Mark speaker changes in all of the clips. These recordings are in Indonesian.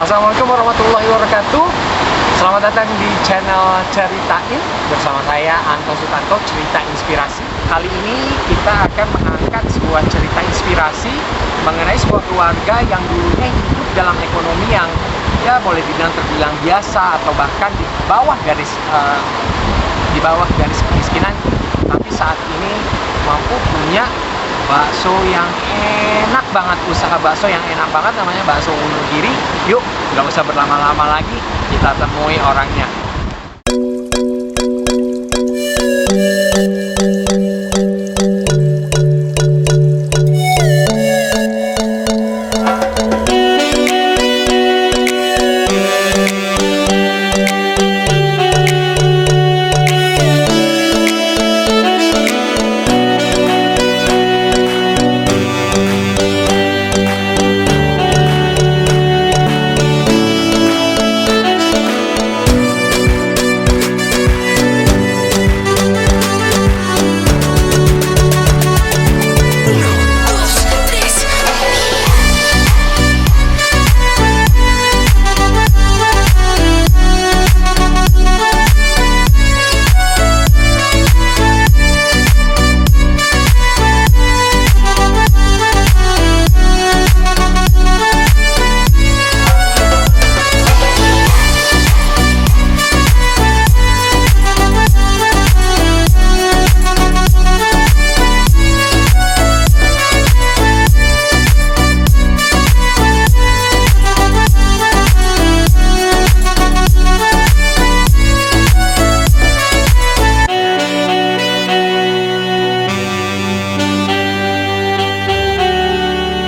Speaker 1: Assalamualaikum warahmatullahi wabarakatuh. Selamat datang di channel Ceritain bersama saya Anto Sutanto, Cerita Inspirasi. Kali ini kita akan mengangkat sebuah cerita inspirasi mengenai sebuah keluarga yang dulunya hidup dalam ekonomi yang boleh terbilang biasa atau bahkan di bawah garis kemiskinan, tapi saat ini mampu punya bakso yang enak banget, usaha bakso yang enak banget, namanya Bakso Wonogiri. Yuk, nggak usah berlama-lama lagi, kita temui orangnya.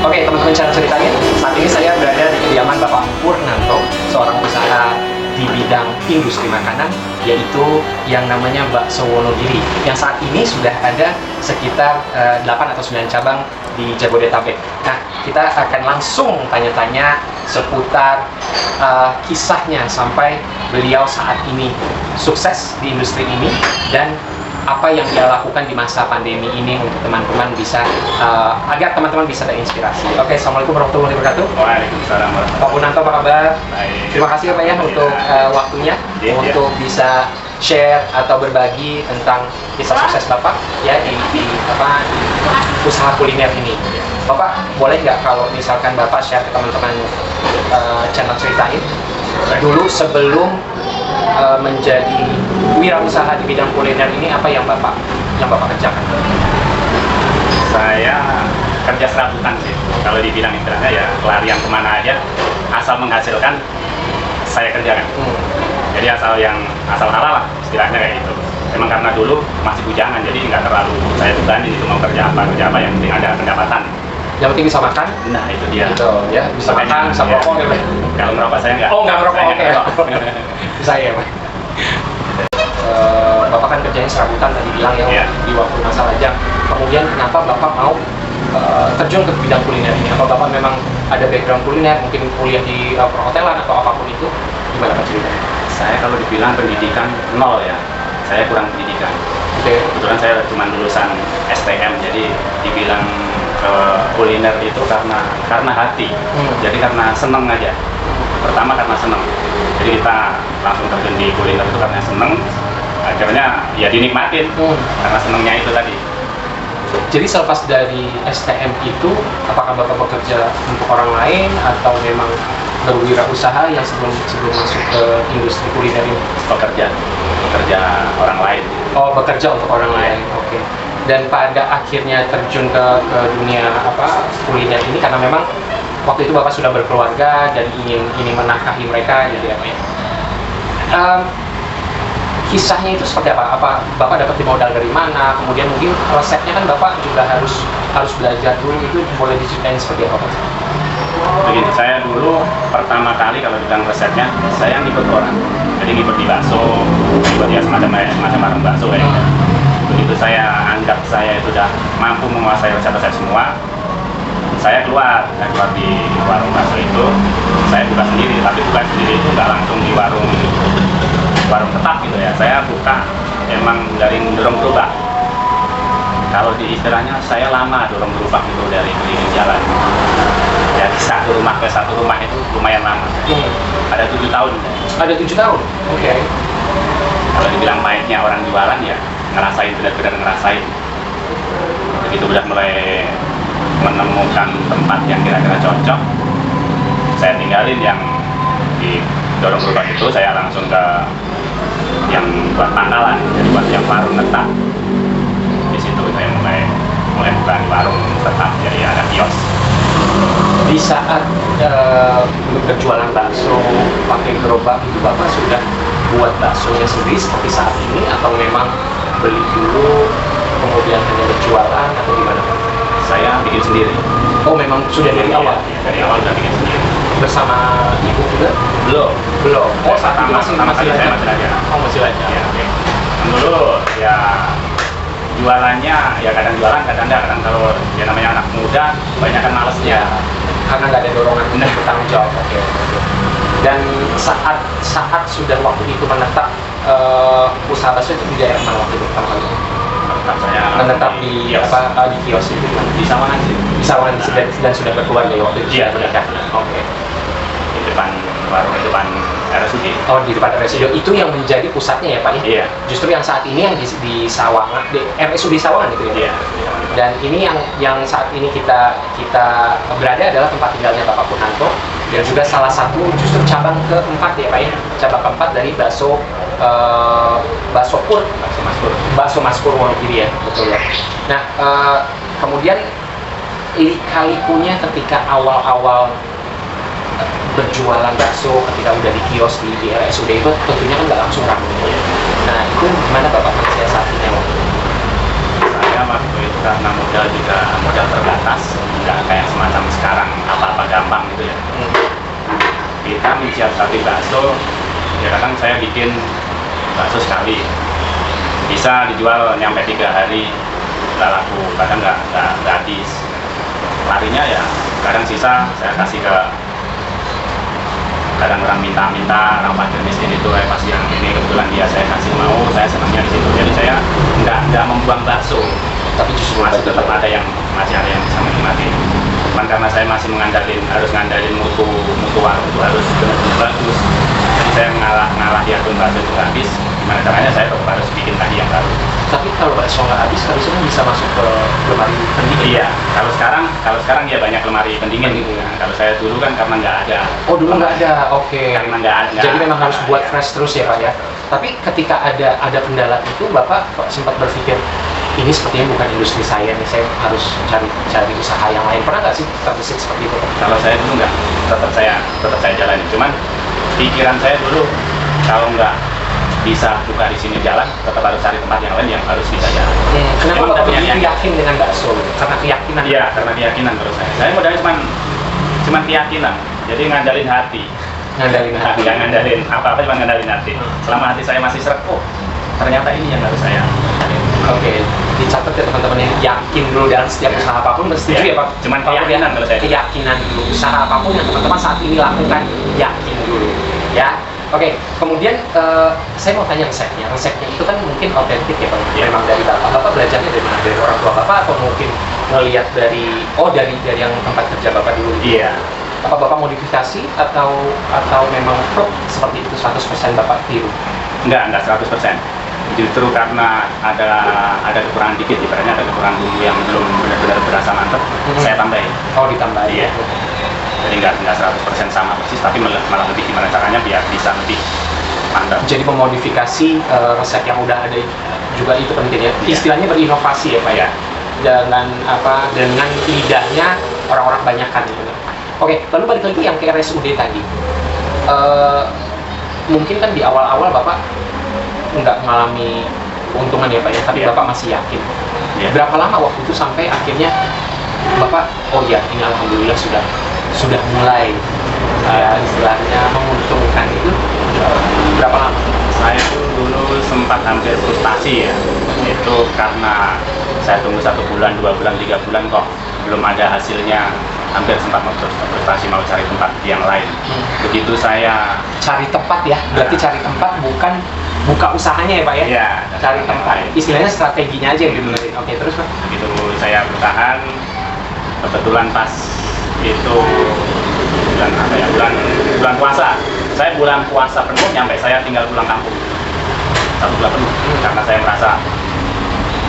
Speaker 1: Oke, teman-teman channel Ceritain, saat ini saya berada di kediaman Bapak Purnanto, seorang usaha di bidang industri makanan, yaitu yang namanya Bakso Wonogiri, yang saat ini sudah ada sekitar 8 atau 9 cabang di Jabodetabek. Nah, kita akan langsung tanya-tanya seputar kisahnya sampai beliau saat ini sukses di industri ini, dan apa yang dia lakukan di masa pandemi ini untuk teman-teman bisa agar teman-teman bisa terinspirasi. Oke, assalamualaikum warahmatullahi wabarakatuh.
Speaker 2: Waalaikumsalam warahmatullahi
Speaker 1: Pak Purnanto, apa kabar?
Speaker 2: Baik.
Speaker 1: Terima kasih Pak ya untuk waktunya untuk bisa share atau berbagi tentang kisah sukses Bapak ya di usaha kuliner ini. Bapak boleh nggak kalau misalkan Bapak share ke teman-teman channel Ceritain dulu sebelum menjadi wirausaha di bidang kuliner ini, apa yang Bapak kerjakan?
Speaker 2: Saya kerja serabutan sih. Kalau di bidang istilahnya ya pelarian kemana aja, asal menghasilkan saya kerjakan. Jadi asal halal lah istilahnya kayak gitu. Memang karena dulu masih bujangan, jadi nggak terlalu saya beban di situ mau kerja apa yang penting ada pendapatan.
Speaker 1: Yang penting bisa makan.
Speaker 2: Nah itu dia.
Speaker 1: Gitu, ya bisa makan, bisa merokok ya.
Speaker 2: Kalau merokok saya nggak.
Speaker 1: Oh nggak merokok, oke. Bisa ya Pak. Bapak kan kerjanya serabutan tadi bilang ya, di waktu masa lajang. Kemudian kenapa Bapak mau terjun ke bidang kuliner ini? Apa Bapak memang ada background kuliner, mungkin kuliah di perhotelan atau apapun itu? Gimana Pak ceritanya?
Speaker 2: Saya kalau dibilang pendidikan nol ya, saya kurang pendidikan. Kebetulan saya cuma lulusan STM, jadi dibilang kuliner itu karena hati, jadi karena seneng aja. Pertama karena seneng, jadi kita langsung terjun di kuliner itu karena seneng, akhirnya ya dinikmatin karena senengnya itu tadi.
Speaker 1: Jadi selepas dari STM itu, apakah Bapak bekerja untuk orang lain atau memang berwirausaha yang sebelum masuk ke industri kuliner ini?
Speaker 2: Bekerja orang lain.
Speaker 1: Oh, bekerja untuk orang lain, oke. Dan pada akhirnya terjun ke dunia kuliner ini karena memang waktu itu Bapak sudah berkeluarga dan ingin menafkahi mereka, jadi apa ya? Kisahnya itu seperti apa? Apa Bapak dapat modal dari mana? Kemudian mungkin resepnya kan Bapak juga harus belajar dulu, itu boleh diceritain seperti apa Pak?
Speaker 2: Begini, saya dulu pertama kali kalau bilang resepnya, saya ngikut orang. Jadi ngikut di bakso, ngikut ya semacam warung bakso ya. Begitu saya anggap saya itu sudah mampu menguasai resep-resep semua, saya keluar di warung bakso itu, saya buka sendiri. Tapi buka sendiri itu nggak langsung di warung tetap gitu ya. Saya buka emang dari dorong gerobak. Kalau di istilahnya saya lama dorong gerobak itu dari keliling jalan. Jadi satu rumah ke satu rumah itu lumayan lama. Ada 7 tahun.
Speaker 1: Ada 7 tahun. Oke.
Speaker 2: Kalau dibilang pahitnya orang jualan ya ngerasain, benar-benar ngerasain. Begitu udah mulai menemukan tempat yang kira-kira cocok, saya tinggalin yang di dorong gerobak itu, saya langsung ke yang buat pangkalan, jadi buat yang warung tetap. Di situ saya mulai buka warung tetap, jadi ada kios.
Speaker 1: Di saat berjualan bakso pakai gerobak itu Bapak sudah buat baksonya sendiri seperti saat ini, atau memang beli dulu kemudian hanya berjualan, atau gimana Pak?
Speaker 2: Saya bikin sendiri.
Speaker 1: Oh, memang sudah dari awal?
Speaker 2: Ya, dari awal udah bikin sendiri.
Speaker 1: Bersama ibu juga?
Speaker 2: Belum.
Speaker 1: Belum. Oh, saat itu
Speaker 2: pertama kali saya masih aja.
Speaker 1: Oh, masih aja.
Speaker 2: Ya, oke. Dulu ya jualannya ya kadang jualan, kadang enggak. Kadang kalau ya namanya anak muda, kebanyakan malesnya.
Speaker 1: Karena nggak ada dorongan untuk bertanggung jawab. Oke. Dan saat sudah waktu itu menetap usaha bakso itu di daerah mana waktu itu pertama kali?
Speaker 2: Tetap saya
Speaker 1: Menetap di
Speaker 2: kios.
Speaker 1: di kios itu?
Speaker 2: Di Sawangan sih.
Speaker 1: Di Sawangan dan sudah berkeluarga ya waktu itu?
Speaker 2: Iya,
Speaker 1: sudah menikah. Oke.
Speaker 2: Di depan warung, di depan RSUD.
Speaker 1: Oh, di depan RSUD itu yang menjadi pusatnya ya Pak ya?
Speaker 2: Iya.
Speaker 1: Justru yang saat ini yang di Sawangan, di RSUD Sawangan itu ya?
Speaker 2: Iya.
Speaker 1: Dan ini yang saat ini kita berada adalah tempat tinggalnya Bapak Purnanto, dan juga salah satu justru cabang keempat ya Pak ya, cabang keempat dari bakso Pur, bakso Mas Pur Wonogiri ya, betul ya. Nah, kemudian lika-likunya ketika awal-awal berjualan bakso, ketika udah di kios di RSUD itu tentunya kan nggak langsung ramai. Nah, itu gimana Bapak mensiasatinya waktu itu?
Speaker 2: Saya waktu itu karena modal juga modal terbatas, nggak kayak semacam sekarang apa-apa gampang gitu ya. Kita mensiasati bakso, ya kadang saya bikin bakso sekali bisa dijual nyampe 3 hari nggak laku, kadang nggak habis. Larinya ya kadang sisa saya kasih ke, kadang orang minta orang fakir miskin itu pas yang ini kebetulan dia saya kasih mau, saya senangnya di situ. Jadi saya nggak membuang bakso,
Speaker 1: Tapi justru
Speaker 2: masih tetap ada yang bisa menikmati. Cuman karena saya masih harus ngandalin mutu warung itu harus benar-benar bagus. Jadi saya ngalah di akun bakso itu habis. Gimana caranya saya tetap harus bikin lagi yang baru.
Speaker 1: Tapi kalau bakso nggak habis harusnya bisa masuk ke lemari pendingin.
Speaker 2: Iya, kalau sekarang ya banyak lemari pendingin gitu. Nah, kalau saya dulu kan karena nggak ada.
Speaker 1: Oh, dulu nggak ada. Oke.
Speaker 2: Karena nggak ada.
Speaker 1: Jadi memang harus buat fresh terus ya Pak ya. Tapi ketika ada kendala itu Bapak sempat berpikir ini sepertinya bukan industri saya nih, saya harus cari usaha yang lain. Pernah nggak sih terbesit seperti itu?
Speaker 2: Kalau saya dulu nggak, tetap saya jalani. Cuman pikiran saya dulu kalau nggak bisa buka di sini jalan, tetap harus cari tempat yang lain yang harus bisa jalan.
Speaker 1: Kenapa
Speaker 2: Emang
Speaker 1: Bapak
Speaker 2: punya
Speaker 1: begitu
Speaker 2: niat.
Speaker 1: yakin dengan bakso? Karena keyakinan.
Speaker 2: Iya, karena keyakinan terus saya. Saya modalnya cuman keyakinan. Jadi ngandalin hati.
Speaker 1: Ngandalin hati.
Speaker 2: Nggak ngandalin apa-apa, cuma ngandalin hati. Selama hati saya masih seret, oh ternyata ini yang harus saya.
Speaker 1: Oke, dicatat ya teman-teman, yang yakin dulu dalam setiap usaha apapun. Setuju ya Pak?
Speaker 2: Cuman
Speaker 1: Apapun
Speaker 2: keyakinan
Speaker 1: ya,
Speaker 2: kalau saya.
Speaker 1: keyakinan dulu. Usaha apapun yang teman-teman saat ini lakukan, yakin dulu ya. Oke, kemudian saya mau tanya resepnya. Resepnya itu kan mungkin otentik ya Pak?
Speaker 2: Iya.
Speaker 1: Memang dari Bapak. Bapak belajarnya dari mana? Dari orang tua Bapak, atau mungkin ngelihat dari yang tempat kerja Bapak dulu?
Speaker 2: Iya.
Speaker 1: Apa Bapak modifikasi atau memang seperti itu 100% Bapak tiru?
Speaker 2: Enggak 100%. Justru karena ada kekurangan dikit, ibaratnya ada kekurangan bumbu yang belum benar-benar berasa mantap, saya tambahin.
Speaker 1: Oh, ditambahin.
Speaker 2: Iya. Jadi nggak 100% sama persis, tapi malah lebih gimana caranya biar bisa lebih mantap.
Speaker 1: Jadi memodifikasi resep yang udah ada juga itu penting ya.
Speaker 2: Iya.
Speaker 1: Istilahnya berinovasi ya Pak ya. Dengan lidahnya orang-orang banyakan gitu. Oke, lalu balik lagi yang ke RSUD tadi. Mungkin kan di awal-awal Bapak nggak mengalami keuntungan ya Pak ya, tapi
Speaker 2: Iya.
Speaker 1: Bapak masih yakin.
Speaker 2: Iya.
Speaker 1: Berapa lama waktu itu sampai akhirnya Bapak, oh ya ini alhamdulillah sudah mulai istilahnya menguntungkan itu, berapa lama?
Speaker 2: Saya tuh dulu sempat hampir frustasi ya, itu karena saya tunggu 1 bulan, 2 bulan, 3 bulan kok belum ada hasilnya, hampir sempat frustasi mau cari tempat yang lain. Begitu saya
Speaker 1: Cari tempat ya, berarti cari tempat bukan buka usahanya ya Pak ya?
Speaker 2: Iya,
Speaker 1: Cari tempat, istilahnya strateginya aja yang dibenerin. Oke, terus Pak?
Speaker 2: begitu saya bertahan, kebetulan pas itu bulan apa ya, bulan puasa. Saya bulan puasa penuh nyampe saya tinggal pulang kampung 1 bulan penuh karena saya merasa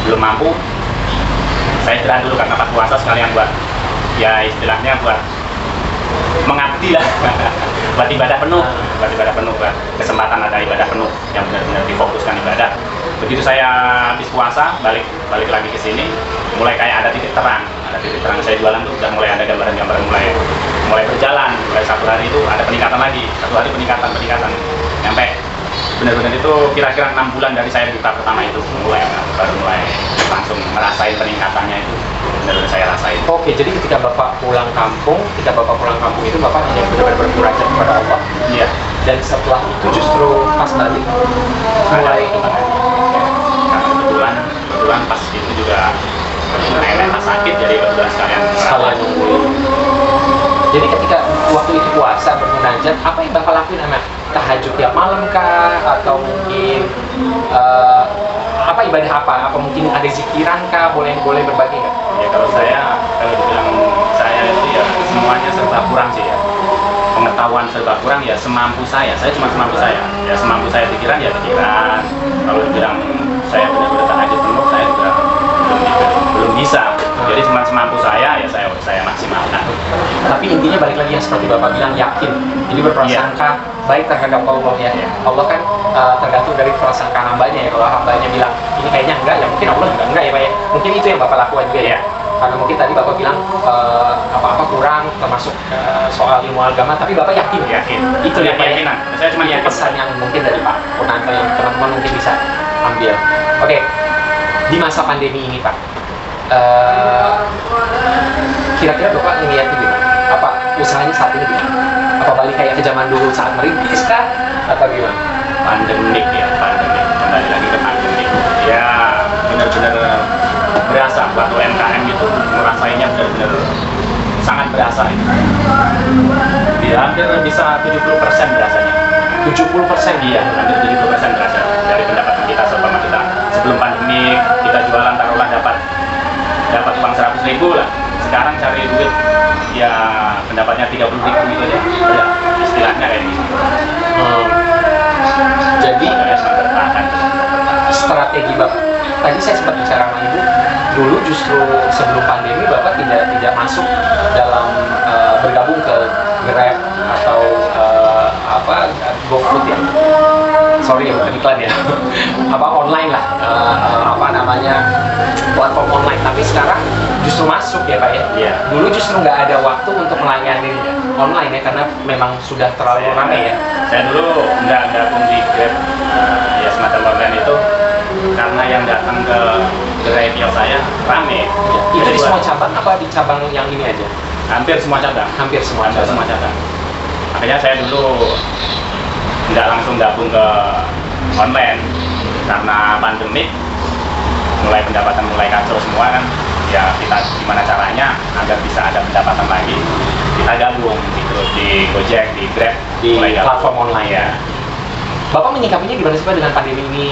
Speaker 2: belum mampu. Saya istirahat dulu karena pas puasa sekalian buat ya istilahnya buat mengabdi lah buat ibadah penuh, buat kesempatan ada ibadah penuh yang benar-benar difokuskan ibadah. Begitu saya habis puasa balik lagi ke sini, mulai kayak ada titik terang saya jualan tuh udah mulai ada gambaran-gambaran mulai berjalan. Mulai 1 hari itu ada peningkatan lagi, 1 hari peningkatan sampai benar-benar itu kira-kira 6 bulan dari saya buka pertama itu baru mulai langsung merasain peningkatannya itu benar-benar saya rasain.
Speaker 1: Oke, jadi ketika Bapak pulang kampung itu Bapak hanya benar-benar bermunajat kepada Allah.
Speaker 2: Iya.
Speaker 1: Dan setelah itu justru pas balik mulai
Speaker 2: karena kebetulan pas itu juga nenek pas sakit, jadi kebetulan sekalian
Speaker 1: nungguin. Jadi ketika waktu itu puasa bermunajat, apa yang Bapak lakuin, anak? Tahajud tiap malam kah? Atau mungkin apa ibadah apa? Apa mungkin ada zikiran kah? Boleh berbagi nggak?
Speaker 2: Ya kalau dibilang saya itu ya semuanya serba kurang sih ya. Pengetahuan serba kurang ya semampu saya cuma semampu saya. Ya semampu saya pikiran. Kalau dibilang saya benar-benar tahajud penuh, saya juga belum bisa. Jadi cuma semampu saya, ya saya maksimalkan.
Speaker 1: Tapi intinya balik lagi yang seperti Bapak bilang, yakin. Jadi berprasangka baik terhadap Allah ya. Allah kan tergantung dari prasangka hambanya ya. Kalau hambanya bilang ini kayaknya enggak, ya mungkin Allah juga enggak ya Pak ya. Mungkin itu yang Bapak lakukan juga ya. Karena mungkin tadi Bapak bilang apa-apa kurang termasuk soal ilmu agama, tapi Bapak yakin. Itu ya Pak ya.
Speaker 2: Saya cuma yakin.
Speaker 1: Pesan yang mungkin dari Pak Purnanto yang teman-teman mungkin bisa ambil. Oke. Di masa pandemi ini Pak, kira-kira Bapak ngeliat itu gimana? Apa usahanya saat ini gimana? Apa balik kayak ke zaman dulu saat merintis kah? Atau gimana?
Speaker 2: Pandemik, kembali lagi ke pandemik. Ya benar-benar berasa buat UMKM itu, ngerasainnya benar-benar sangat berasa itu. Ya hampir bisa 70% berasanya.
Speaker 1: 70%
Speaker 2: Iya, hampir 70% berasa dari pendapatan kita selama kita sebelum pandemi. Kita jualan taruhlah dapat uang 100.000 lah. Sekarang cari duit ya pendapatnya 30.000 gitu aja. Ya istilahnya kayak gitu.
Speaker 1: Jadi
Speaker 2: ya, bertahan.
Speaker 1: Strategi Bapak. Tadi saya sempat bicara sama Ibu. Dulu justru sebelum pandemi Bapak tidak masuk dalam bergabung ke Grab atau GoFood ya. Sorry ya, bukan iklan ya. Online lah, platform online. Tapi sekarang justru masuk ya Pak ya.
Speaker 2: Iya.
Speaker 1: Dulu justru nggak ada waktu untuk melayani online ya, karena memang sudah terlalu ramai ya.
Speaker 2: Saya dulu nggak gabung di Grab ya semacam online itu karena yang datang ke radio saya rame.
Speaker 1: Itu di semua cabang apa di cabang yang ini aja?
Speaker 2: Hampir semua cabang.
Speaker 1: Hampir semua cabang.
Speaker 2: Makanya saya dulu nggak langsung gabung ke online karena pandemik, pendapatan mulai kacau semua kan. Ya kita gimana caranya agar bisa ada pendapatan lagi, kita gabung gitu di Gojek, di Grab,
Speaker 1: di platform
Speaker 2: gabung.
Speaker 1: online ya. Bapak menyikapinya gimana sih Pak dengan pandemi ini,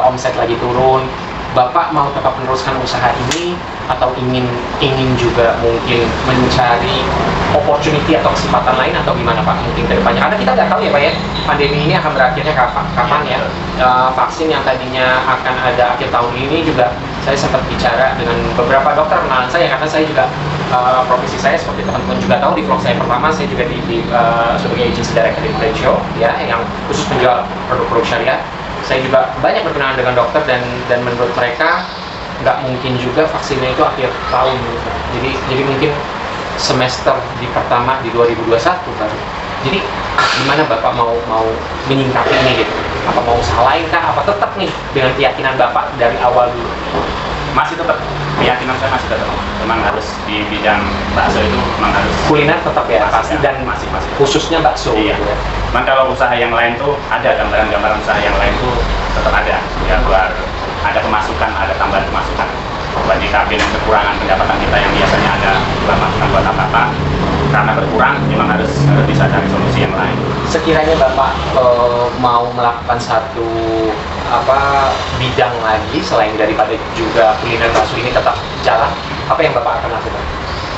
Speaker 1: omset lagi turun? Bapak mau tetap meneruskan usaha ini atau ingin juga mungkin mencari opportunity atau kesempatan lain atau gimana Pak mungkin ke depannya? Karena kita nggak tahu ya Pak ya, pandemi ini akan berakhirnya kapan ya. Vaksin yang tadinya akan ada akhir tahun ini juga saya sempat bicara dengan beberapa dokter kenalan saya, karena saya juga profesi saya seperti teman-teman juga tahu di vlog saya pertama, saya juga sebagai agency director di Prudential ya, yang khusus menjual produk syariah. Saya juga banyak berkenalan dengan dokter dan menurut mereka nggak mungkin juga vaksinnya itu akhir tahun. Jadi mungkin semester pertama di 2021 baru. Jadi gimana Bapak mau menyingkapi ini gitu? Apa mau usaha lain kah? Apa tetap nih dengan keyakinan Bapak dari awal dulu?
Speaker 2: Masih tetap, keyakinan saya masih tetap. Memang harus di bidang bakso itu memang harus
Speaker 1: kuliner tetap ya, pasti dan
Speaker 2: masih
Speaker 1: khususnya bakso.
Speaker 2: Iya.
Speaker 1: Gitu ya.
Speaker 2: Cuman kalau usaha yang lain tuh ada gambaran usaha yang lain tuh tetap ada. Ya biar ada pemasukan, ada tambahan pemasukan. Buat di kabin kekurangan pendapatan kita yang biasanya ada pemasukan buat apa-apa, karena berkurang memang harus bisa cari solusi yang lain.
Speaker 1: Sekiranya Bapak mau melakukan satu bidang lagi selain daripada juga kuliner bakso ini tetap jalan, apa yang Bapak akan lakukan?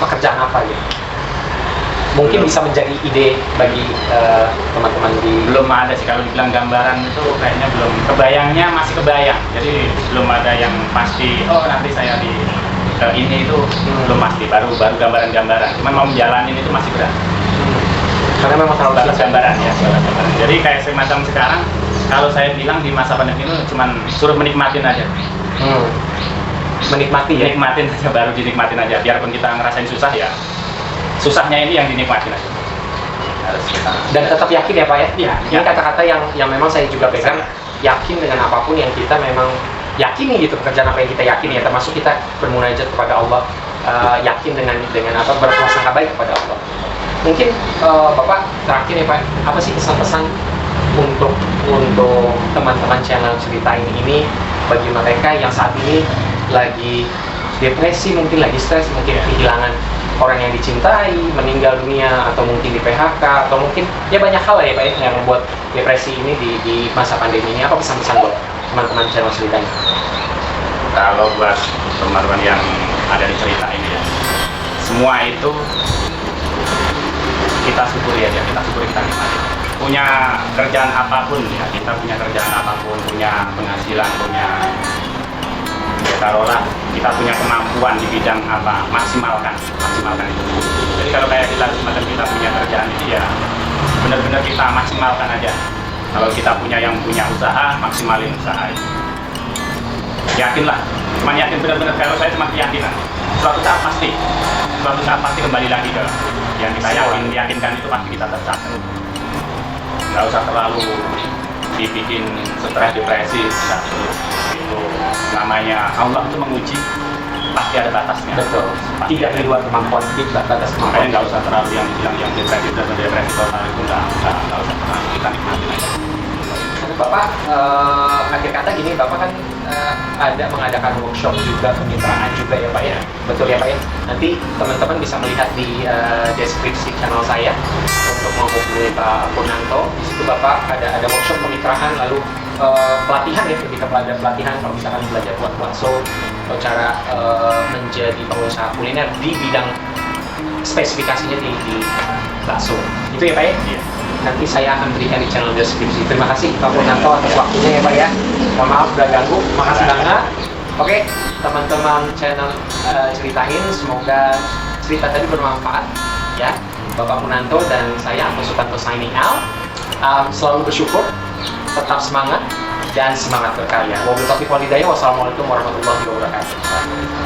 Speaker 1: Pekerjaan apa gitu? mungkin bisa menjadi ide bagi teman-teman di
Speaker 2: Belum ada sih, kalau dibilang gambaran itu kayaknya belum, kebayangnya masih kebayang, jadi belum ada yang pasti oh nanti saya di ini itu belum pasti, baru gambaran-gambaran, cuman mau menjalanin itu masih berat.
Speaker 1: karena memang terlalu
Speaker 2: Balas
Speaker 1: singkat.
Speaker 2: gambaran ya, balas gambaran. Jadi kayak semacam sekarang, kalau saya bilang di masa pandemi itu cuman suruh menikmatin aja.
Speaker 1: Menikmati ya.
Speaker 2: Nikmatin aja, baru dinikmatin aja. Biarpun kita ngerasain susah ya, susahnya ini yang dinikmatin aja. Harus kita.
Speaker 1: Dan tetap yakin ya Pak ya.
Speaker 2: Iya,
Speaker 1: Ini
Speaker 2: ya.
Speaker 1: kata-kata yang memang saya juga pegang. Yakin dengan apapun yang kita memang yakini gitu, pekerjaan apa yang kita yakini ya, termasuk kita bermunajat kepada Allah, yakin dengan apa, berprasangka baik kepada Allah. Mungkin Bapak terakhir ya Pak, apa sih pesan-pesan untuk teman-teman channel Cerita ini bagi mereka yang saat ini lagi depresi, mungkin lagi stres, mungkin kehilangan orang yang dicintai, meninggal dunia, atau mungkin di PHK, atau mungkin ya banyak hal lah ya Pak ya, yang membuat depresi ini di masa pandemi ini. Apa pesan-pesan buat teman-teman channel Cerita ini?
Speaker 2: Kalau buat teman-teman yang ada di cerita ini ya, semua itu kita syukuri aja, kita nikmati. Punya kerjaan apapun ya, kita punya kerjaan apapun, punya penghasilan, punya ya taruhlah kita punya kemampuan di bidang apa, maksimalkan itu. Jadi kalau kayak semacam kita punya kerjaan ini ya benar-benar kita maksimalkan aja. Kalau kita punya usaha, maksimalin usaha itu. Yakinlah, cuma yakin benar-benar, kalau saya cuma keyakinan. Suatu saat pasti kembali lagi ke yang kita yakinkan itu, pasti kita tercapai. Nggak usah terlalu dibikin stres, depresi, nggak perlu. Itu namanya Allah itu menguji, pasti ada batasnya.
Speaker 1: Betul. Tidak di luar kemampuan kita, batas
Speaker 2: Makanya
Speaker 1: kemampuan.
Speaker 2: nggak usah terlalu yang depresi dan depresi total itu nggak usah terlalu, kita nikmatin aja.
Speaker 1: Bapak, akhir kata gini, Bapak kan ada mengadakan workshop juga, kemitraan juga ya Pak ya, betul ya Pak ya. Nanti teman-teman bisa melihat di deskripsi channel saya untuk menghubungi Pak Purnanto. Di situ Bapak ada workshop kemitraan, lalu pelatihan ya, lebih kepada pelatihan kalau misalkan belajar buat bakso atau cara menjadi pengusaha kuliner di bidang spesifikasinya di bakso. Itu ya Pak ya?
Speaker 2: Iya.
Speaker 1: Nanti saya akan berikan di channel deskripsi. Terima kasih Pak Purnanto atas waktunya ya Pak ya. Mohon maaf udah ganggu. Makasih banget. Oke, teman-teman channel Ceritain, semoga cerita tadi bermanfaat ya. Bapak Purnanto dan saya Agus Sutanto signing out. Selalu bersyukur, tetap semangat dan semangat berkarya. Wabillahi taufiq wal hidayah. Wassalamualaikum warahmatullahi wabarakatuh.